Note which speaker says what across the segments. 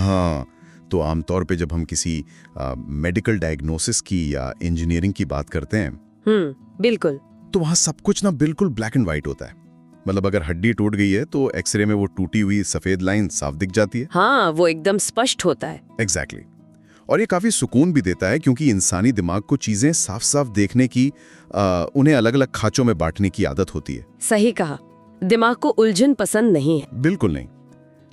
Speaker 1: हाँ, तो आमतौर पे जब हम किसी मेडिकल डायग्नोसिस की या इंजीनियरिंग की बात करते हैं
Speaker 2: बिल्कुल,
Speaker 1: तो वहाँ सब कुछ ना बिल्कुल ब्लैक एंड व्हाइट होता है। मतलब अगर हड्डी टूट गई है तो एक्सरे में वो टूटी हुई सफेद लाइन साफ दिख जाती है।
Speaker 2: हाँ, वो एकदम स्पष्ट होता है।
Speaker 1: एग्जैक्टली। और ये काफी सुकून भी देता है क्योंकि इंसानी दिमाग को चीजें साफ साफ देखने की, उन्हें अलग अलग खांचों में बांटने की आदत होती है।
Speaker 2: सही कहा, दिमाग को उलझन पसंद नहीं है।
Speaker 1: बिल्कुल नहीं।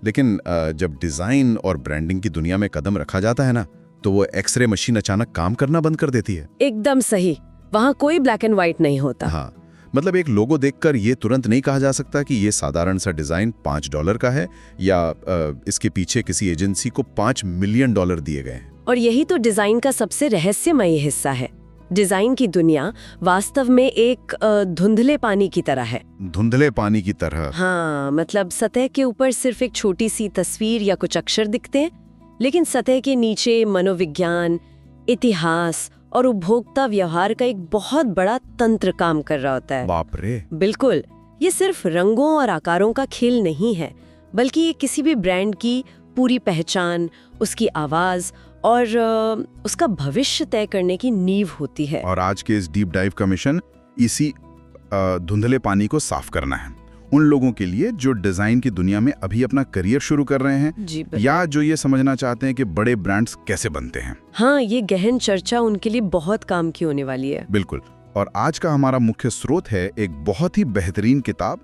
Speaker 1: लेकिन जब डिजाइन और ब्रांडिंग की दुनिया में कदम रखा जाता है ना, तो वो एक्सरे मशीन अचानक काम करना बंद कर देती है।
Speaker 2: एकदम सही, वहाँ कोई ब्लैक एंड व्हाइट नहीं होता।
Speaker 1: हाँ, मतलब एक लोगो देखकर ये तुरंत नहीं कहा जा सकता कि ये साधारण सा डिजाइन $5 का है या इसके पीछे किसी एजेंसी को $5 मिलियन दिए गए हैं।
Speaker 2: और यही तो डिजाइन का सबसे रहस्यमयी हिस्सा है। डिजाइन की दुनिया वास्तव में एक धुंधले पानी की तरह है।
Speaker 1: धुंधले पानी की तरह?
Speaker 2: हाँ, मतलब सतह के ऊपर सिर्फ एक छोटी सी तस्वीर या कुछ अक्षर दिखते हैं, लेकिन सतह के नीचे मनोविज्ञान, इतिहास और उपभोक्ता व्यवहार का एक बहुत बड़ा तंत्र काम कर रहा होता है।
Speaker 1: बाप रे।
Speaker 2: बिल्कुल, ये सिर्फ रंगों और आकारों का खेल नहीं है, बल्कि ये किसी भी ब्रांड की पूरी पहचान, उसकी आवाज और उसका भविष्य तय करने की नींव होती है।
Speaker 1: और आज के इस डीप डाइव का मिशन इसी धुंधले पानी को साफ करना है, उन लोगों के लिए जो डिजाइन की दुनिया में अभी अपना करियर शुरू कर रहे हैं या जो ये समझना चाहते हैं कि बड़े ब्रांड्स कैसे बनते हैं।
Speaker 2: हाँ, ये गहन चर्चा उनके लिए बहुत काम की होने वाली है।
Speaker 1: बिल्कुल। और आज का हमारा मुख्य स्रोत है एक बहुत ही बेहतरीन किताब,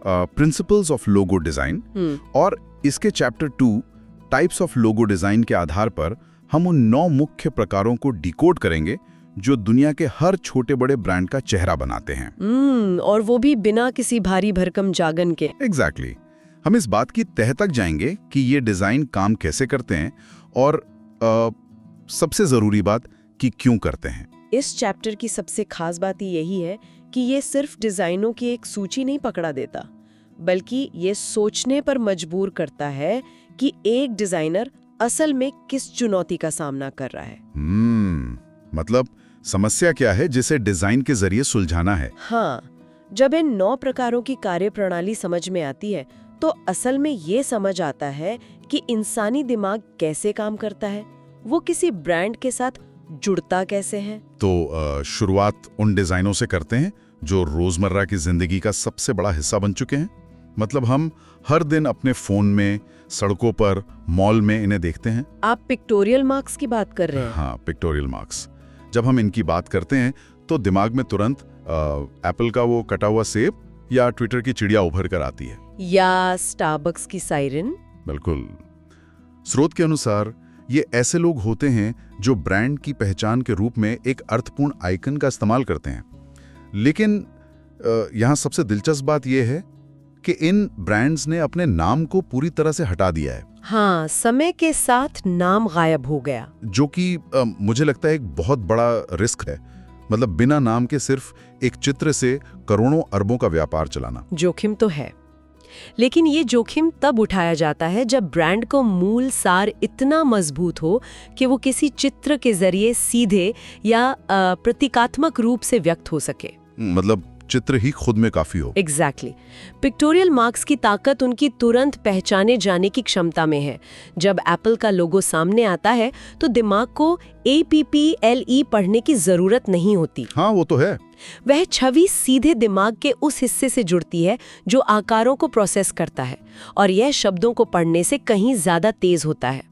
Speaker 1: प्रिंसिपल्स ऑफ लोगो डिजाइन, और इसके chapter 2 types of logo design के आधार पर हम उन 9 मुख्य प्रकारों को डिकोड करेंगे जो दुनिया के हर छोटे बड़े ब्रांड का चेहरा बनाते हैं।
Speaker 2: और वो भी बिना किसी भारी भरकम जागन के।
Speaker 1: एग्जैक्टली। हम इस बात की तह तक जाएंगे कि ये डिजाइन काम कैसे करते हैं और सबसे जरूरी बात कि क्यों करते हैं।
Speaker 2: इस चैप्टर की सबसे खास बात यही है कि ये सिर्फ डिजाइनों की एक सूची नहीं पकड़ा देता, बल्कि ये सोचने पर मजबूर करता है कि एक डिजाइनर असल में किस चुनौती का सामना कर रहा है।
Speaker 1: मतलब समस्या क्या है जिसे डिजाइन के जरिए सुलझाना है।
Speaker 2: हाँ, जब इन 9 प्रकारों की कार्यप्रणाली समझ में आती है तो असल में ये समझ आता है कि इंसानी दिमाग कैसे काम करता है, वो किसी ब्रांड के साथ जुड़ता कैसे है।
Speaker 1: तो शुरुआत उन डिजाइनों से करते हैं जो रोजमर्रा की जिंदगी का सबसे बड़ा हिस्सा बन चुके हैं। मतलब हम हर दिन अपने फोन में, सड़कों पर, मॉल में इन्हें देखते हैं।
Speaker 2: आप पिक्टोरियल मार्क्स की बात कर रहे हैं?
Speaker 1: हाँ, पिक्टोरियल मार्क्स। जब हम इनकी बात करते हैं तो दिमाग में तुरंत एप्पल का वो कटा हुआ सेब या ट्विटर की चिड़िया उभर कर आती है,
Speaker 2: या स्टारबक्स की साइरन।
Speaker 1: बिल्कुल। स्रोत के अनुसार ये ऐसे लोग होते हैं जो ब्रांड की पहचान के रूप में एक अर्थपूर्ण आइकन का इस्तेमाल करते हैं। लेकिन यहाँ सबसे दिलचस्प बात यह है कि इन ब्रांड्स ने अपने नाम को पूरी तरह से हटा दिया है।
Speaker 2: हाँ, समय के साथ नाम गायब हो गया, जो
Speaker 1: कि मुझे लगता है एक बहुत बड़ा रिस्क है। मतलब बिना नाम के सिर्फ एक चित्र से करोड़ों अरबों का व्यापार चलाना।
Speaker 2: जोखिम तो है, लेकिन ये जोखिम तब उठाया जाता है जब ब्रांड को मूल सार इतना मजबूत हो कि वो किसी चित्र के जरिए सीधे या प्रतीकात्मक रूप से व्यक्त हो सके।
Speaker 1: मतलब चित्र ही खुद में काफी हो।
Speaker 2: एग्जैक्टली। पिक्टोरियल मार्क्स की ताकत उनकी तुरंत पहचाने जाने की क्षमता में है। जब एप्पल का लोगो सामने आता है तो दिमाग को APPLE पढ़ने की जरूरत नहीं होती।
Speaker 1: हाँ, वो तो है।
Speaker 2: वह छवि सीधे दिमाग के उस हिस्से से जुड़ती है जो आकारों को प्रोसेस करता है, और यह शब्दों को पढ़ने से कहीं ज्यादा तेज होता है।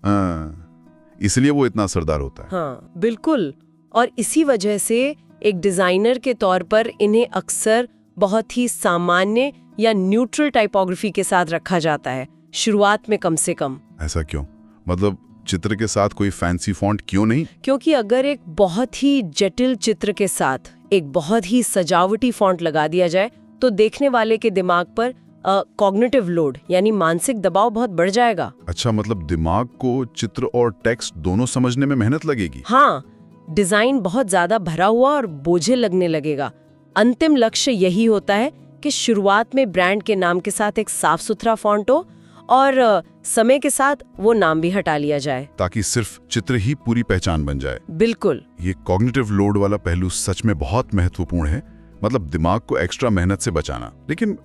Speaker 1: इसलिए वो इतना असरदार होता है।
Speaker 2: हाँ, बिल्कुल। और इसी वजह से एक डिजाइनर के तौर पर इन्हें अक्सर बहुत ही सामान्य या न्यूट्रल टाइपोग्राफी के साथ रखा जाता है, शुरुआत में कम से कम।
Speaker 1: ऐसा क्यों? मतलब चित्र के साथ कोई फैंसी फॉन्ट क्यों नहीं?
Speaker 2: क्योंकि अगर एक बहुत ही जटिल चित्र के साथ एक बहुत ही सजावटी फॉन्ट लगा दिया जाए तो देखने वाले के दिमाग पर कॉग्निटिव लोड यानी मानसिक दबाव बहुत बढ़ जाएगा।
Speaker 1: अच्छा, मतलब दिमाग को चित्र और टेक्स्ट दोनों समझने में मेहनत लगेगी।
Speaker 2: हाँ, डिजाइन बहुत ज्यादा भरा हुआ और बोझिल लगने लगेगा। अंतिम लक्ष्य यही होता है कि शुरुआत में ब्रांड के नाम के साथ एक साफ सुथरा फॉन्ट हो और समय के साथ वो नाम भी हटा लिया जाए, ताकि
Speaker 1: सिर्फ चित्र ही पूरी पहचान बन जाए।
Speaker 2: बिल्कुल।
Speaker 1: ये कॉग्निटिव लोड वाला पहलू सच में बहुत महत्वपूर्ण है, मतलब दिमाग को एक्स्ट्रा मेहनत से बचाना। लेकिन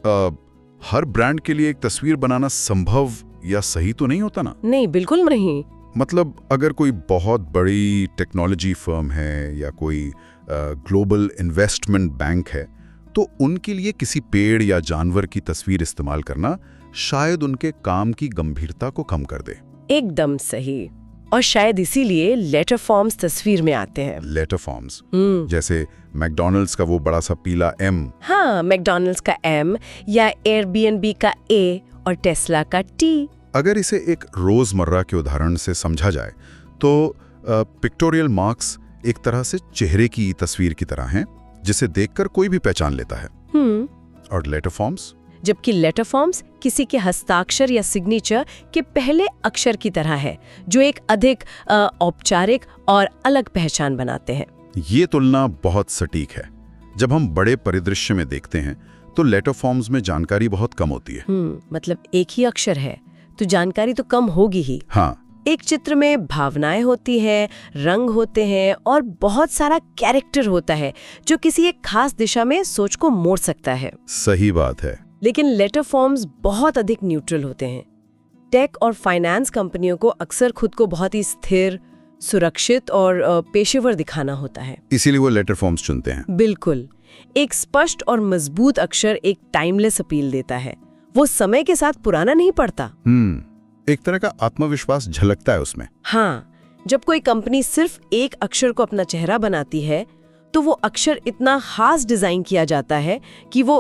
Speaker 1: हर ब्रांड के लिए एक तस्वीर बनाना संभव या सही तो नहीं होता ना?
Speaker 2: नहीं, बिल्कुल नहीं।
Speaker 1: मतलब अगर कोई बहुत बड़ी टेक्नोलॉजी फर्म है या कोई ग्लोबल इन्वेस्टमेंट बैंक है, तो उनके लिए किसी पेड़ या जानवर की तस्वीर इस्तेमाल करना शायद उनके काम की गंभीरता को कम कर दे।
Speaker 2: एकदम सही। और शायद इसीलिए लेटर फॉर्म्स तस्वीर में आते हैं।
Speaker 1: लेटर फॉर्म्स, जैसे मैकडॉनल्ड्स का वो बड़ा सा पीला M।
Speaker 2: हाँ, मैकडॉनल्ड्स का M या एयरबीएनबी का A और टेस्ला का T।
Speaker 1: अगर इसे एक रोजमर्रा के उदाहरण से समझा जाए तो पिक्टोरियल मार्क्स एक तरह से चेहरे की तस्वीर की तरह हैं, जिसे देखकर कोई भी पहचान लेता है। और लेटर फॉर्म्स,
Speaker 2: जबकि लेटर फॉर्म्स किसी के हस्ताक्षर या सिग्नेचर के पहले अक्षर की तरह है, जो एक अधिक औपचारिक और अलग पहचान बनाते हैं।
Speaker 1: ये तुलना बहुत सटीक है। जब हम बड़े परिदृश्य में देखते हैं तो लेटर फॉर्म्स में जानकारी बहुत कम होती है।
Speaker 2: मतलब एक ही अक्षर है तो जानकारी तो कम होगी ही।
Speaker 1: हाँ,
Speaker 2: एक चित्र में भावनाएं होती हैं, रंग होते हैं और बहुत सारा कैरेक्टर होता है जो किसी एक खास दिशा में सोच को मोड़ सकता है।
Speaker 1: सही बात है।
Speaker 2: लेकिन लेटर फॉर्म्स बहुत अधिक न्यूट्रल होते हैं। टेक और फाइनेंस कंपनियों को अक्सर खुद को बहुत ही स्थिर, सुरक्षित और पेशेवर दिखाना होता है,
Speaker 1: इसीलिए वो लेटर फॉर्म्स चुनते हैं।
Speaker 2: बिल्कुल। एक स्पष्ट और मजबूत अक्षर एक टाइमलेस अपील देता है। वो समय के साथ पुराना नहीं पड़ता।
Speaker 1: एक तरह का आत्मविश्वास झलकता है उसमें।
Speaker 2: हाँ, जब कोई कंपनी सिर्फ एक अक्षर को अपना चेहरा बनाती है तो वो अक्षर इतना खास डिजाइन किया जाता है कि वो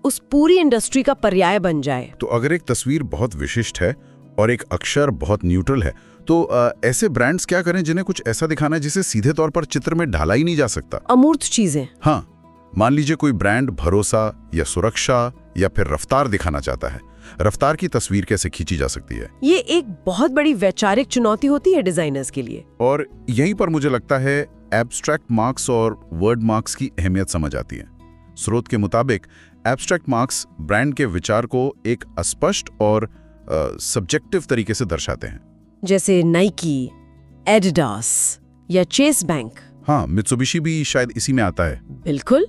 Speaker 2: उस पूरी इंडस्ट्री का पर्याय बन जाए।
Speaker 1: तो अगर एक तस्वीर बहुत विशिष्ट है और एक अक्षर बहुत न्यूट्रल है, तो ऐसे ब्रांड्स क्या करें जिन्हें कुछ ऐसा दिखाना है जिसे सीधे तौर पर चित्र में ढाला ही नहीं जा सकता?
Speaker 2: अमूर्त चीजें।
Speaker 1: हाँ, मान लीजिए कोई ब्रांड भरोसा या सुरक्षा या फिर रफ्तार दिखाना चाहता है। रफ्तार की तस्वीर कैसे खींची जा सकती है?
Speaker 2: ये एक बहुत बड़ी वैचारिक चुनौती होती है डिजाइनर्स के लिए।
Speaker 1: और यहीं पर मुझे लगता है एब्स्ट्रैक्ट मार्क्स और वर्ड मार्क्स की अहमियत समझ आती है। स्रोत के मुताबिक एब्स्ट्रैक्ट मार्क्स ब्रांड के विचार को एक अस्पष्ट और सब्जेक्टिव तरीके से दर्शाते हैं,
Speaker 2: जैसे नाइकी, एडिडास या चेस बैंक।
Speaker 1: हाँ, मित्सुबिशी भी शायद इसी में आता है।
Speaker 2: बिल्कुल।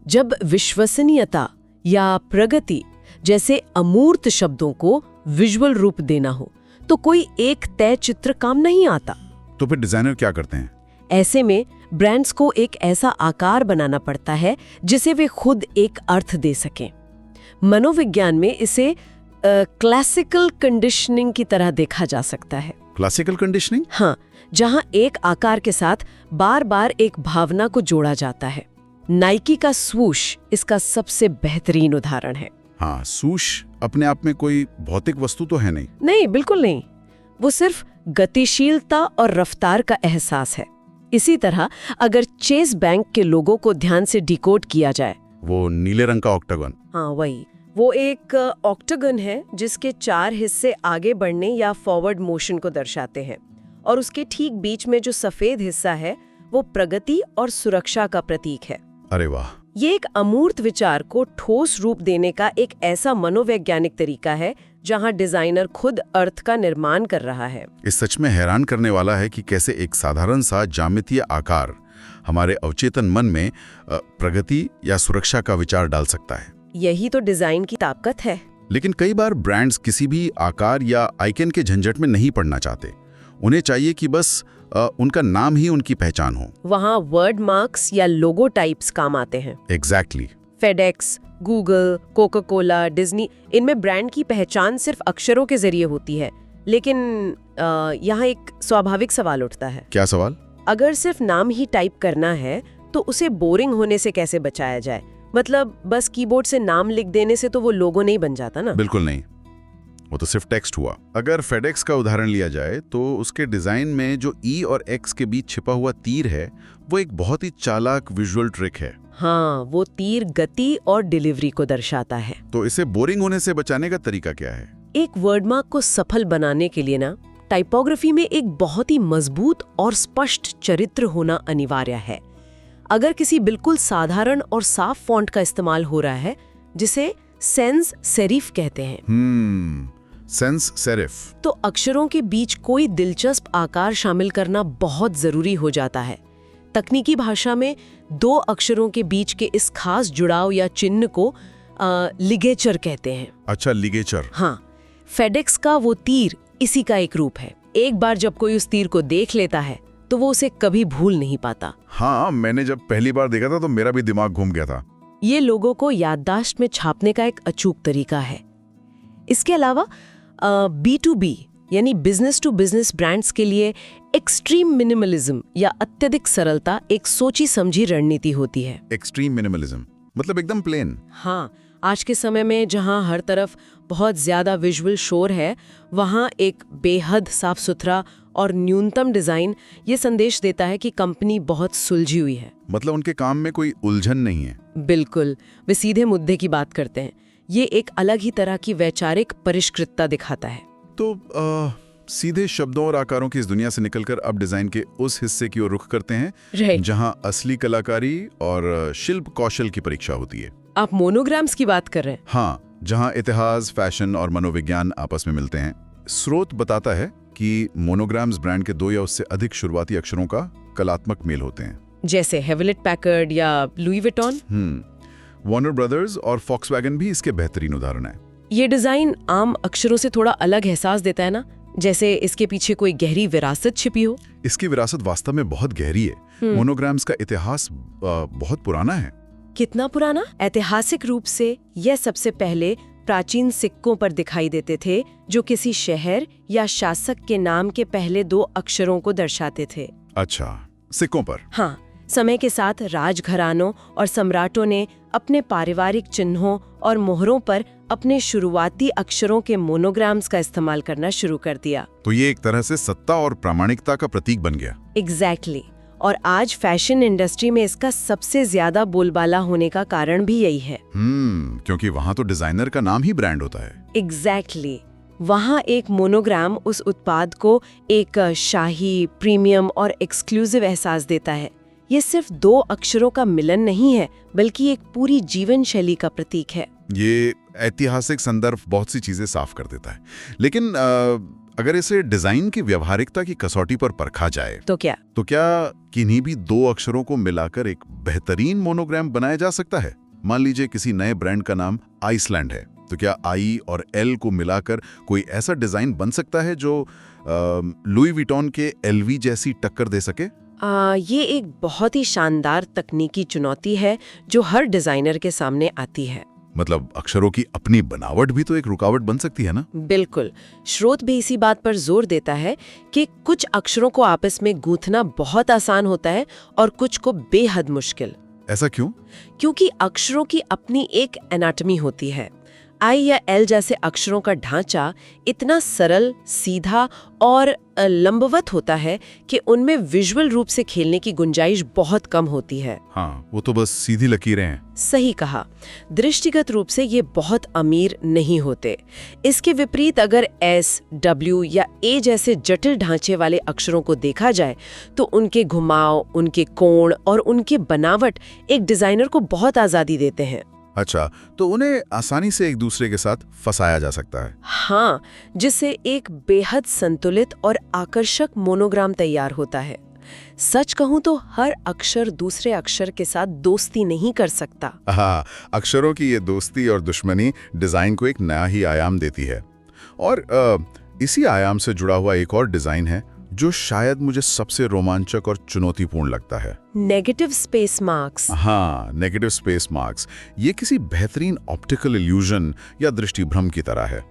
Speaker 2: जब विश्वसनीयता या प्रगति जैसे अमूर्त शब्दों को विजुअल रूप देना हो तो कोई एक तय चित्र काम नहीं आता।
Speaker 1: तो फिर डिजाइनर क्या करते हैं?
Speaker 2: ऐसे में ब्रांड्स को एक ऐसा आकार बनाना पड़ता है जिसे वे खुद एक अर्थ दे सकें। मनोविज्ञान में इसे क्लासिकल कंडीशनिंग की तरह देखा जा सकता है।
Speaker 1: Classical conditioning?
Speaker 2: हाँ, जहां एक आकार के साथ बार बार एक भावना को जोड़ा जाता है। नाइकी का स्वूश इसका सबसे बेहतरीन उदाहरण है।
Speaker 1: हाँ, स्वूश अपने आप में कोई भौतिक वस्तु तो है नहीं।
Speaker 2: नहीं, बिल्कुल नहीं। वो सिर्फ गतिशीलता और रफ्तार का एहसास है। इसी तरह अगर चेस बैंक के लोगों को ध्यान से डिकोड किया जाए,
Speaker 1: वो नीले रंग का ऑक्टागन।
Speaker 2: हाँ, वही। वो एक ऑक्टागन है जिसके 4 हिस्से आगे बढ़ने या फॉरवर्ड मोशन को दर्शाते हैं, और उसके ठीक बीच में जो सफेद हिस्सा है वो प्रगति और सुरक्षा का प्रतीक है।
Speaker 1: अरे वाह!
Speaker 2: ये एक अमूर्त विचार को ठोस रूप देने का एक ऐसा मनोवैज्ञानिक तरीका है जहां डिजाइनर खुद अर्थ का निर्माण कर रहा है।
Speaker 1: इस सच में हैरान करने वाला है कि कैसे एक साधारण सा ज्यामितीय आकार हमारे अवचेतन मन में प्रगति या सुरक्षा का विचार डाल सकता है।
Speaker 2: यही तो डिजाइन की ताकत है।
Speaker 1: लेकिन कई बार ब्रांड्स किसी भी आकार या आइकन के झंझट में नहीं पड़ना चाहते। उन्हें चाहिए कि बस उनका नाम ही उनकी पहचान हो।
Speaker 2: वहाँ वर्ड मार्क्स या लोगो टाइप्स काम आते हैं।
Speaker 1: Exactly.
Speaker 2: FedEx, Google, Coca Cola, Disney, इनमें ब्रांड की पहचान सिर्फ अक्षरों के जरिए होती है। लेकिन यहाँ एक स्वाभाविक सवाल उठता है।
Speaker 1: क्या सवाल? अगर
Speaker 2: सिर्फ नाम ही टाइप करना है तो उसे बोरिंग होने से कैसे बचाया जाए? मतलब बस कीबोर्ड से नाम लिख देने से तो वो लोगो नहीं बन जाता ना।
Speaker 1: बिल्कुल नहीं, वो तो सिर्फ टेक्स्ट हुआ। अगर फेडेक्स का उदाहरण लिया जाए तो उसके डिजाइन में जो ई और एक्स के बीच छिपा हुआ तीर है वो एक बहुत ही चालाक विजुअल ट्रिक है।
Speaker 2: हाँ, वो तीर गति और डिलीवरी को दर्शाता है।
Speaker 1: तो इसे बोरिंग होने से बचाने का तरीका क्या है?
Speaker 2: एक वर्डमार्क को सफल बनाने के लिए ना टाइपोग्राफी में एक बहुत ही मजबूत और स्पष्ट चरित्र होना अनिवार्य है। अगर किसी बिल्कुल साधारण और साफ फॉन्ट का इस्तेमाल हो रहा है जिसे सेंस सेरिफ कहते हैं,
Speaker 1: सेंस सेरिफ,
Speaker 2: तो अक्षरों के बीच कोई दिलचस्प आकार शामिल करना बहुत जरूरी हो जाता है। तकनीकी भाषा में 2 अक्षरों के बीच के इस खास जुड़ाव या चिन्ह को लिगेचर कहते हैं।
Speaker 1: अच्छा, लिगेचर।
Speaker 2: हाँ, फेडेक्स का वो तीर इसी का एक रूप है। एक बार जब कोई उस तीर को देख लेता है तो वो उसे कभी भूल नहीं पाता।
Speaker 1: हाँ, मैंने जब पहली बार देखा था तो मेरा भी दिमाग घूम गया था।
Speaker 2: ये लोगों को याददाश्त में छापने का एक अचूक तरीका है। इसके अलावा B2B यानी बिजनेस टू बिजनेस ब्रांड्स के लिए एक्सट्रीम मिनिमलिज्म या अत्यधिक सरलता एक सोची समझी रणनीति होती है।
Speaker 1: एक्सट्रीम मिनिमलिज्म मतलब एकदम प्लेन।
Speaker 2: हाँ, आज के समय में जहाँ हर तरफ बहुत ज्यादा विजुअल शोर है, वहाँ एक बेहद साफ सुथरा और न्यूनतम डिजाइन ये संदेश देता है कि कंपनी बहुत सुलझी हुई है।
Speaker 1: मतलब उनके काम में कोई उलझन नहीं है।
Speaker 2: बिल्कुल, वे सीधे मुद्दे की बात करते हैं। ये एक अलग ही तरह की वैचारिक परिष्कृतता दिखाता है।
Speaker 1: तो सीधे शब्दों और आकारों की इस दुनिया से निकलकर अब डिजाइन के उस हिस्से की ओर रुख करते हैं जहां असली कलाकारी और शिल्प कौशल की परीक्षा होती है।
Speaker 2: आप मोनोग्राम्स की बात कर रहे हैं?
Speaker 1: हाँ, जहां इतिहास, फैशन और मनोविज्ञान आपस में मिलते हैं। स्रोत बताता है कि मोनोग्राम्स ब्रांड के 2 या उससे अधिक शुरुआती अक्षरों का कलात्मक मेल होते हैं,
Speaker 2: जैसे हेवलेट पैकर्ड या लुई विटॉन।
Speaker 1: वार्नर ब्रदर्स और फॉक्सवैगन भी इसके बेहतरीन उदाहरण हैं।
Speaker 2: ये डिजाइन आम अक्षरों से थोड़ा अलग एहसास देता है ना, जैसे इसके पीछे कोई गहरी विरासत छिपी हो।
Speaker 1: इसकी विरासत वास्तव में बहुत गहरी है। मोनोग्राम्स का इतिहास बहुत पुराना है।
Speaker 2: कितना पुराना? ऐतिहासिक रूप से यह सबसे पहले प्राचीन सिक्कों पर दिखाई देते थे, जो किसी शहर या शासक के नाम के पहले 2 अक्षरों को दर्शाते थे।
Speaker 1: अच्छा, सिक्कों पर?
Speaker 2: हाँ, समय के साथ राजघरानों और सम्राटों ने अपने पारिवारिक चिन्हों और मोहरों पर अपने शुरुआती अक्षरों के मोनोग्राम्स का इस्तेमाल करना शुरू कर दिया।
Speaker 1: तो ये एक तरह से सत्ता और प्रामाणिकता का प्रतीक बन गया।
Speaker 2: एग्जैक्टली। और आज फैशन इंडस्ट्री में इसका सबसे ज्यादा बोलबाला होने का कारण भी यही है।
Speaker 1: क्योंकि वहाँ तो डिजाइनर का नाम ही ब्रांड होता है।
Speaker 2: एग्जैक्टली। वहाँ एक मोनोग्राम उस उत्पाद को एक शाही, प्रीमियम और एक्सक्लूसिव एहसास देता है। ये सिर्फ 2 अक्षरों का मिलन नहीं है, बल्कि एक पूरी जीवन शैली का प्रतीक है।
Speaker 1: ये ऐतिहासिक संदर्भ बहुत सी चीजें साफ कर देता है। लेकिन अगर इसे डिजाइन की व्यवहारिकता की कसौटी पर परखा जाए
Speaker 2: तो क्या
Speaker 1: किन्हीं भी 2 अक्षरों को मिलाकर एक बेहतरीन मोनोग्राम बनाया जा सकता है? मान लीजिए किसी नए ब्रांड का नाम आइसलैंड है, तो क्या आई और एल को मिलाकर कोई ऐसा डिजाइन बन सकता है जो लुई विटॉन के एलवी जैसी टक्कर दे सके?
Speaker 2: ये एक बहुत ही शानदार तकनीकी चुनौती है जो हर डिजाइनर के सामने आती है।
Speaker 1: मतलब अक्षरों की अपनी बनावट भी तो एक रुकावट बन सकती है ना?
Speaker 2: बिल्कुल। स्रोत भी इसी बात पर जोर देता है कि कुछ अक्षरों को आपस में गूंथना बहुत आसान होता है और कुछ को बेहद मुश्किल।
Speaker 1: ऐसा क्यों?
Speaker 2: क्योंकि अक्षरों की अपनी एक एनाटॉमी होती है। आई या एल जैसे अक्षरों का ढांचा इतना सरल, सीधा और लंबवत होता है कि उनमें विजुअल रूप से खेलने की गुंजाइश बहुत कम होती है।
Speaker 1: हाँ, वो तो बस सीधी लकीरें हैं।
Speaker 2: सही कहा। दृष्टिगत रूप से ये बहुत अमीर नहीं होते। इसके विपरीत अगर एस, डब्ल्यू या ए जैसे जटिल ढांचे वाले अक्षरों को देखा जाए तो उनके घुमाव, उनके कोण और उनकी बनावट एक डिजाइनर को बहुत आजादी देते हैं।
Speaker 1: अच्छा, तो उन्हें आसानी से एक दूसरे के साथ फंसाया जा सकता है।
Speaker 2: हाँ, जिससे एक बेहद संतुलित और आकर्षक मोनोग्राम तैयार होता है। सच कहूं तो हर अक्षर दूसरे अक्षर के साथ दोस्ती नहीं कर सकता।
Speaker 1: हाँ, अक्षरों की ये दोस्ती और दुश्मनी डिजाइन को एक नया ही आयाम देती है। और इसी आयाम से जुड़ा हुआ एक और डिजाइन है जो शायद मुझे सबसे रोमांचक और चुनौतीपूर्ण लगता है।
Speaker 2: Negative space marks.
Speaker 1: हाँ, नेगेटिव स्पेस मार्क्स। ये किसी बेहतरीन ऑप्टिकल इल्यूजन या दृष्टिभ्रम की तरह है।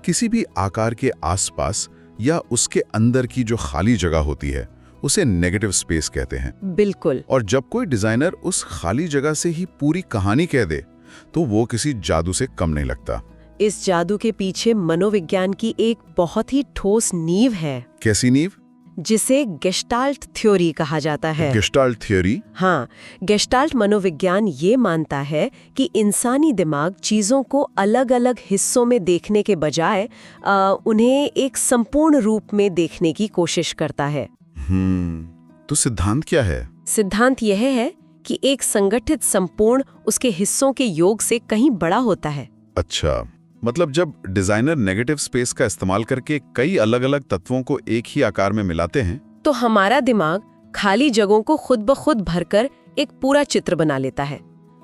Speaker 1: किसी भी आकार के आसपास या उसके अंदर की जो खाली जगह होती है उसे नेगेटिव स्पेस कहते हैं।
Speaker 2: बिल्कुल।
Speaker 1: और जब कोई डिजाइनर उस खाली जगह से ही पूरी कहानी कह दे तो वो किसी जादू से कम नहीं लगता।
Speaker 2: इस जादू के पीछे मनोविज्ञान की एक बहुत ही ठोस नींव है।
Speaker 1: कैसी नींव?
Speaker 2: जिसे गेस्टाल्ट थ्योरी कहा जाता है।
Speaker 1: Gestalt theory?
Speaker 2: हाँ, गेस्टाल्ट मनोविज्ञान ये मानता है कि इंसानी दिमाग चीजों को अलग अलग हिस्सों में देखने के बजाय उन्हें एक संपूर्ण रूप में देखने की कोशिश करता है।
Speaker 1: तो सिद्धांत क्या है?
Speaker 2: सिद्धांत यह है कि एक संगठित संपूर्ण उसके हिस्सों के योग से कहीं बड़ा होता है।
Speaker 1: अच्छा, मतलब जब डिजाइनर नेगेटिव स्पेस का इस्तेमाल करके कई अलग-अलग तत्वों को एक ही आकार में मिलाते हैं
Speaker 2: तो हमारा दिमाग खाली जगहों को खुद ब खुद भरकर एक पूरा चित्र बना लेता है।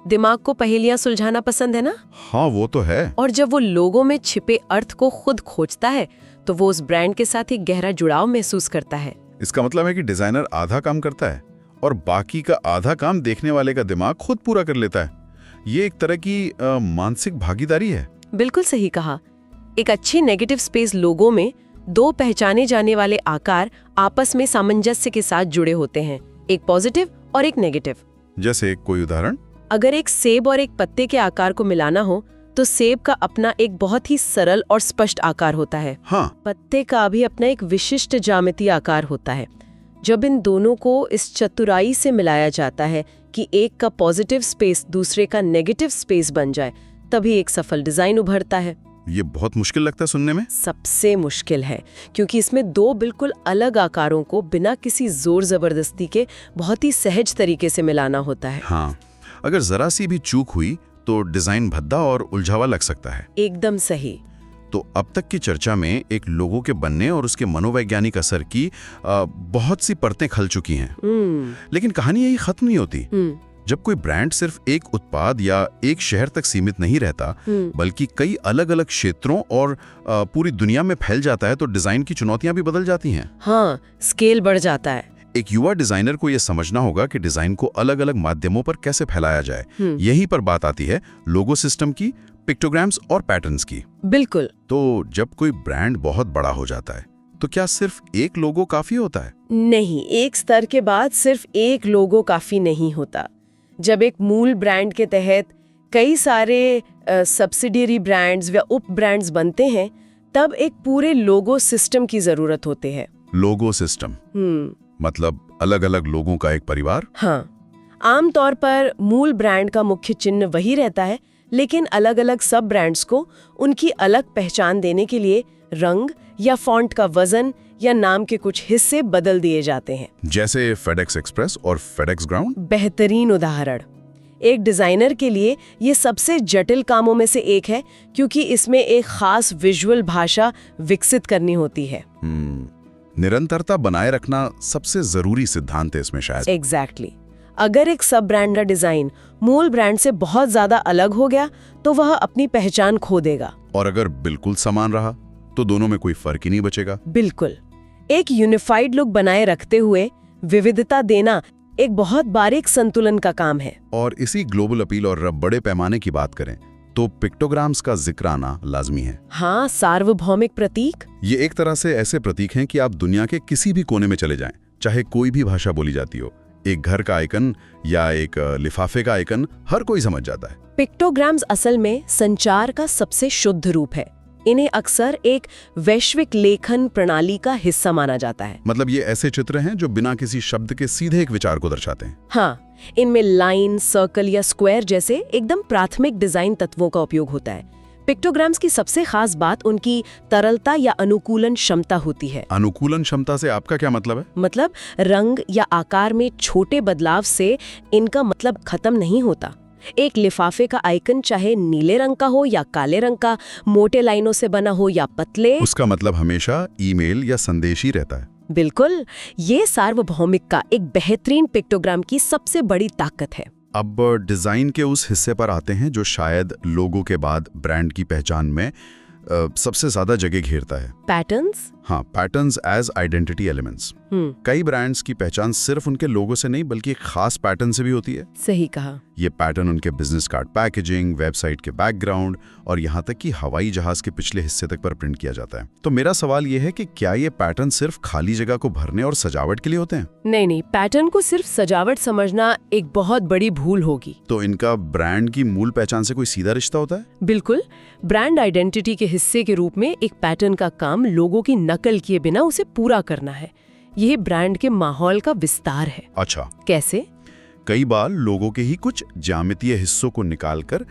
Speaker 2: दिमाग को पहेलियां सुलझाना पसंद है ना?
Speaker 1: हाँ, वो तो है।
Speaker 2: और जब वो लोगों में छिपे अर्थ को खुद खोजता है तो वो उस ब्रांड के साथ एक गहरा जुड़ाव महसूस करता है।
Speaker 1: इसका मतलब है कि डिजाइनर आधा काम करता है और बाकी का आधा काम देखने वाले का दिमाग खुद पूरा कर लेता है। ये एक तरह की मानसिक भागीदारी है।
Speaker 2: बिल्कुल सही कहा। एक अच्छे नेगेटिव स्पेस लोगों में दो पहचाने जाने वाले आकार आपस में सामंजस्य के साथ जुड़े होते हैं, एक पॉजिटिव और एक नेगेटिव।
Speaker 1: जैसे कोई उदाहरण?
Speaker 2: अगर एक सेब और एक पत्ते के आकार को मिलाना हो तो सेब का अपना एक बहुत ही सरल और स्पष्ट आकार होता है।
Speaker 1: हाँ।
Speaker 2: पत्ते का भी अपना एक विशिष्ट ज्यामितीय आकार होता है। जब इन दोनों को इस चतुराई से मिलाया जाता है कि एक का पॉजिटिव स्पेस दूसरे का नेगेटिव स्पेस बन जाए, तभी एक सफल डिजाइन उभरता है।
Speaker 1: ये बहुत मुश्किल लगता है सुनने में।
Speaker 2: सबसे मुश्किल है, क्योंकि इसमें दो बिल्कुल अलग आकारों को बिना किसी जोर जबरदस्ती के बहुत ही सहज तरीके से मिलाना होता है।
Speaker 1: हाँ, अगर जरा सी भी चूक हुई तो डिजाइन भद्दा और उलझावा लग सकता है।
Speaker 2: एकदम सही।
Speaker 1: तो अब तक की चर्चा में एक लोगो के बनने और उसके मनोवैज्ञानिक असर की बहुत सी परतें खल चुकी हैं। लेकिन कहानी यही खत्म नहीं होती। जब कोई ब्रांड सिर्फ एक उत्पाद या एक शहर तक सीमित नहीं रहता, बल्कि कई अलग अलग क्षेत्रों और पूरी दुनिया में फैल जाता है, तो डिजाइन की चुनौतियां भी बदल जाती हैं।
Speaker 2: हाँ, स्केल बढ़ जाता है।
Speaker 1: एक युवा डिजाइनर को यह समझना होगा कि डिजाइन को अलग अलग माध्यमों पर कैसे फैलाया जाए। यहीं पर बात आती है लोगो सिस्टम की, पिक्टोग्राम्स और पैटर्न्स की।
Speaker 2: बिल्कुल।
Speaker 1: तो जब कोई ब्रांड बहुत बड़ा हो जाता है तो क्या सिर्फ एक लोगो काफी होता है?
Speaker 2: नहीं, एक स्तर के बाद सिर्फ एक लोगो काफी नहीं होता। जब एक मूल ब्रांड के तहत कई सारे सब्सिडियरी ब्रांड्स या उप ब्रांड्स बनते हैं, तब एक पूरे लोगो सिस्टम की जरूरत होती है।
Speaker 1: लोगो सिस्टम मतलब अलग अलग लोगों का एक परिवार?
Speaker 2: हाँ, आमतौर पर मूल ब्रांड का मुख्य चिन्ह वही रहता है, लेकिन अलग अलग सब ब्रांड्स को उनकी अलग पहचान देने के लिए रंग या फॉन्ट का वजन या नाम के कुछ हिस्से बदल दिए जाते हैं।
Speaker 1: जैसे फेडेक्स एक्सप्रेस और फेडेक्स ग्राउंड?
Speaker 2: बेहतरीन उदाहरण। एक डिजाइनर के लिए ये सबसे जटिल कामों में से एक है, क्योंकि इसमें एक खास विजुअल भाषा विकसित करनी होती है।
Speaker 1: निरंतरता बनाए रखना सबसे जरूरी सिद्धांत है इसमें शायद।
Speaker 2: एग्जैक्टली। अगर एक सब ब्रांड का डिजाइन मूल ब्रांड से बहुत ज्यादा अलग हो गया तो वह अपनी पहचान खो देगा।
Speaker 1: और अगर बिल्कुल समान रहा तो दोनों में कोई फर्क ही नहीं बचेगा।
Speaker 2: बिल्कुल। एक यूनिफाइड लुक बनाए रखते हुए विविधता देना एक बहुत बारीक संतुलन का काम है।
Speaker 1: और इसी ग्लोबल अपील और बड़े पैमाने की बात करें तो पिक्टोग्राम्स का जिक्र आना लाजमी है।
Speaker 2: हाँ, सार्वभौमिक प्रतीक।
Speaker 1: ये एक तरह से ऐसे प्रतीक हैं कि आप दुनिया के किसी भी कोने में चले जाएं, चाहे कोई भी भाषा बोली जाती हो, एक घर का आइकन या एक लिफाफे का आइकन हर कोई समझ जाता है।
Speaker 2: पिक्टोग्राम्स असल में संचार का सबसे शुद्ध रूप है। इन्हें अक्सर एक वैश्विक लेखन प्रणाली का हिस्सा माना जाता है।
Speaker 1: मतलब ये ऐसे चित्र हैं जो बिना किसी शब्द के सीधे एक विचार को दर्शाते हैं।
Speaker 2: हाँ, इनमें लाइन, सर्कल या स्क्वायर जैसे एकदम प्राथमिक डिजाइन तत्वों का उपयोग होता है। पिक्टोग्राम्स की सबसे खास बात उनकी तरलता या अनुकूलन क्षमता होती है।
Speaker 1: अनुकूलन क्षमता से आपका क्या मतलब है?
Speaker 2: मतलब रंग या आकार में छोटे बदलाव से इनका मतलब खत्म नहीं होता। एक लिफाफे का आइकन चाहे नीले रंग का हो या काले रंग का, मोटे लाइनों से बना हो या पतले,
Speaker 1: उसका मतलब हमेशा ईमेल या संदेश ही रहता है।
Speaker 2: बिल्कुल। ये सार्वभौमिक का एक बेहतरीन पिक्टोग्राम की सबसे बड़ी ताकत है।
Speaker 1: अब डिजाइन के उस हिस्से पर आते हैं जो शायद लोगों के बाद ब्रांड की पहचान में सबसे ज्यादा जगह घेरता है।
Speaker 2: पैटर्न्स।
Speaker 1: हाँ, पैटर्न्स एज आइडेंटिटी एलिमेंट्स। कई ब्रांड्स की पहचान सिर्फ उनके लोगो से नहीं बल्कि एक खास पैटर्न से भी होती है।
Speaker 2: सही कहा।
Speaker 1: ये पैटर्न उनके बिजनेस कार्ड पैकेजिंग, वेबसाइट के बैकग्राउंड और यहाँ तक कि हवाई जहाज के पिछले हिस्से तक पर प्रिंट किया जाता है। तो मेरा सवाल ये है कि क्या ये पैटर्न सिर्फ खाली जगह को भरने और सजावट के लिए होते हैं?
Speaker 2: नहीं, पैटर्न को सिर्फ सजावट समझना एक बहुत बड़ी भूल होगी।
Speaker 1: तो इनका ब्रांड की मूल पहचान से कोई सीधा रिश्ता होता है?
Speaker 2: बिल्कुल। ब्रांड आइडेंटिटी के हिस्से के रूप में एक पैटर्न का काम लोगों की नकल किए बिना उसे पूरा करना है। यह ब्रांड के माहौल का विस्तार है।
Speaker 1: अच्छा,
Speaker 2: कैसे?
Speaker 1: कई बार लोगों के ही कुछ ज्यामितीय हिस्सों को निकालकर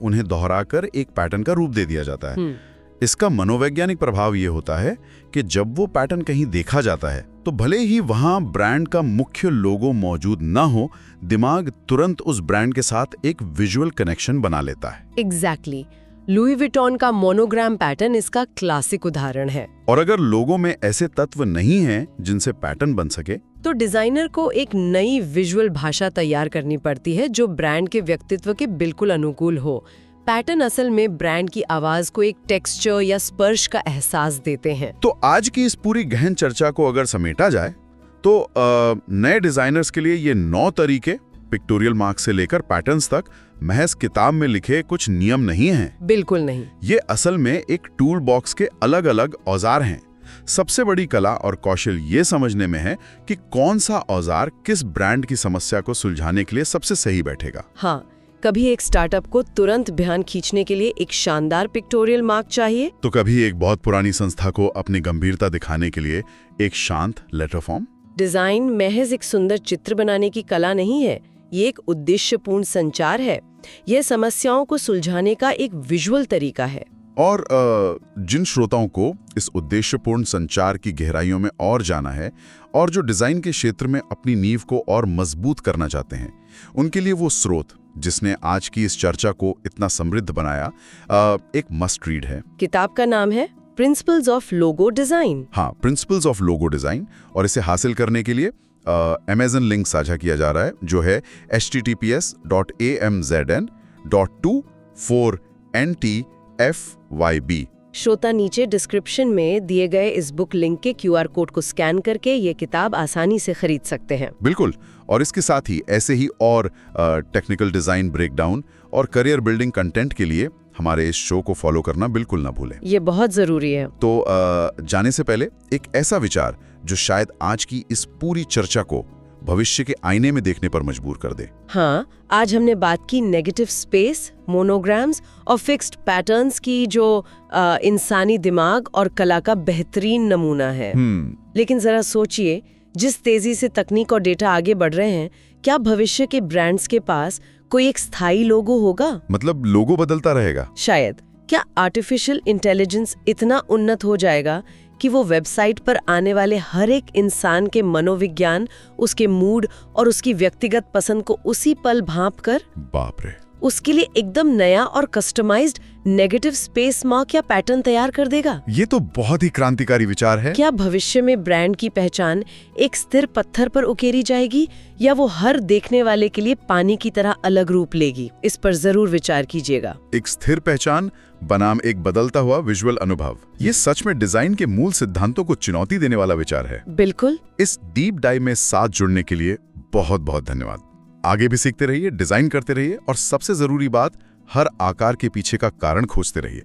Speaker 1: उन्हें दोहराकर एक पैटर्न का रूप दे दिया जाता है। इसका मनोवैज्ञानिक प्रभाव ये होता है कि जब वो पैटर्न कहीं देखा जाता है तो भले ही वहां ब्रांड का मुख्य लोगो मौजूद ना हो, दिमाग तुरंत उस ब्रांड के साथ एक विजुअल कनेक्शन बना लेता है।
Speaker 2: एग्जैक्टली। लुई विटॉन का मोनोग्राम पैटर्न इसका क्लासिक उदाहरण है।
Speaker 1: और अगर लोगों में ऐसे तत्व नहीं हैं जिनसे पैटर्न बन सके,
Speaker 2: तो डिजाइनर को एक नई विजुअल भाषा तैयार करनी पड़ती है जो ब्रांड के व्यक्तित्व के बिल्कुल अनुकूल हो। पैटर्न असल में ब्रांड की आवाज को एक टेक्सचर या स्पर्श का एहसास देते हैं।
Speaker 1: तो आज की इस पूरी गहन चर्चा को अगर समेटा जाए तो नए डिजाइनर्स के लिए ये 9 तरीके, पिक्टोरियल मार्क से लेकर पैटर्न्स तक, महज किताब में लिखे कुछ नियम नहीं हैं।
Speaker 2: बिल्कुल नहीं।
Speaker 1: ये असल में एक टूल बॉक्स के अलग अलग औजार हैं। सबसे बड़ी कला और कौशल ये समझने में है कि कौन सा औजार किस ब्रांड की समस्या को सुलझाने के लिए सबसे सही बैठेगा।
Speaker 2: हाँ, कभी एक स्टार्टअप को तुरंत ध्यान खींचने के लिए एक शानदार पिक्टोरियल मार्क चाहिए, तो
Speaker 1: कभी एक बहुत पुरानी संस्था को अपनी गंभीरता दिखाने के लिए एक शांत लेटर फॉर्म।
Speaker 2: डिजाइन महज एक सुंदर चित्र बनाने की कला नहीं है, ये एक उद्देश्यपूर्ण संचार है। यह समस्याओं को सुलझाने का एक विजुअल तरीका है।
Speaker 1: और जिन श्रोताओं को इस उद्देश्यपूर्ण संचार की गहराइयों में और जाना है और जो डिजाइन के क्षेत्र में अपनी नींव को और मजबूत करना चाहते हैं, उनके लिए वो स्रोत जिसने आज की इस चर्चा को इतना समृद्ध बनाया एक मस्ट रीड है।
Speaker 2: किताब का नाम है प्रिंसिपल्स ऑफ लोगो डिजाइन।
Speaker 1: हाँ, प्रिंसिपल्स ऑफ लोगो डिजाइन। और इसे हासिल करने के लिए अमेज़न लिंक साझा किया जा रहा है जो है https://amzn.24NTFYB।
Speaker 2: श्रोता नीचे डिस्क्रिप्शन में दिए गए इस बुक लिंक के QR कोड को स्कैन करके ये किताब आसानी से खरीद सकते हैं।
Speaker 1: बिल्कुल। और इसके साथ ही ऐसे ही और टेक्निकल डिजाइन ब्रेकडाउन और करियर बिल्डिंग कंटेंट के लिए हमारे इस शो को फॉलो करना बिल्कुल ना भूलें।
Speaker 2: ये बहुत जरूरी है।
Speaker 1: तो जाने से पहले एक ऐसा विचार जो शायद आज की इस पूरी चर्चा को भविष्य के आईने में देखने पर मजबूर कर दे।
Speaker 2: हाँ, आज हमने बात की नेगेटिव स्पेस, मोनोग्राम्स और फिक्स्ड पैटर्न्स की, जो इंसानी दिमाग और कला का बेहतरीन नमूना है। लेकिन जरा सोचिए, जिस तेजी से तकनीक और डेटा आगे बढ़ रहे हैं, क्या भविष्य के ब्रांड्स के पास कोई एक स्थायी लोगो होगा?
Speaker 1: मतलब लोगो बदलता रहेगा?
Speaker 2: शायद। क्या आर्टिफिशियल इंटेलिजेंस इतना उन्नत हो जाएगा कि वो वेबसाइट पर आने वाले हर एक इंसान के मनोविज्ञान, उसके मूड और उसकी व्यक्तिगत पसंद को उसी पल भांप कर,
Speaker 1: बाप रे,
Speaker 2: उसके लिए एकदम नया और कस्टमाइज्ड नेगेटिव स्पेस मार्क या पैटर्न तैयार कर देगा?
Speaker 1: ये तो बहुत ही क्रांतिकारी विचार है।
Speaker 2: क्या भविष्य में ब्रांड की पहचान एक स्थिर पत्थर पर उकेरी जाएगी या वो हर देखने वाले के लिए पानी की तरह अलग रूप लेगी? इस पर जरूर विचार कीजिएगा।
Speaker 1: एक स्थिर पहचान बनाम एक बदलता हुआ विजुअल अनुभव, ये सच में डिजाइन के मूल सिद्धांतों को चुनौती देने वाला विचार है।
Speaker 2: बिल्कुल।
Speaker 1: इस डीप डाइव में साथ जुड़ने के लिए बहुत बहुत धन्यवाद। आगे भी सीखते रहिए, डिजाइन करते रहिए और सबसे जरूरी बात, हर आकार के पीछे का कारण खोजते रहिए।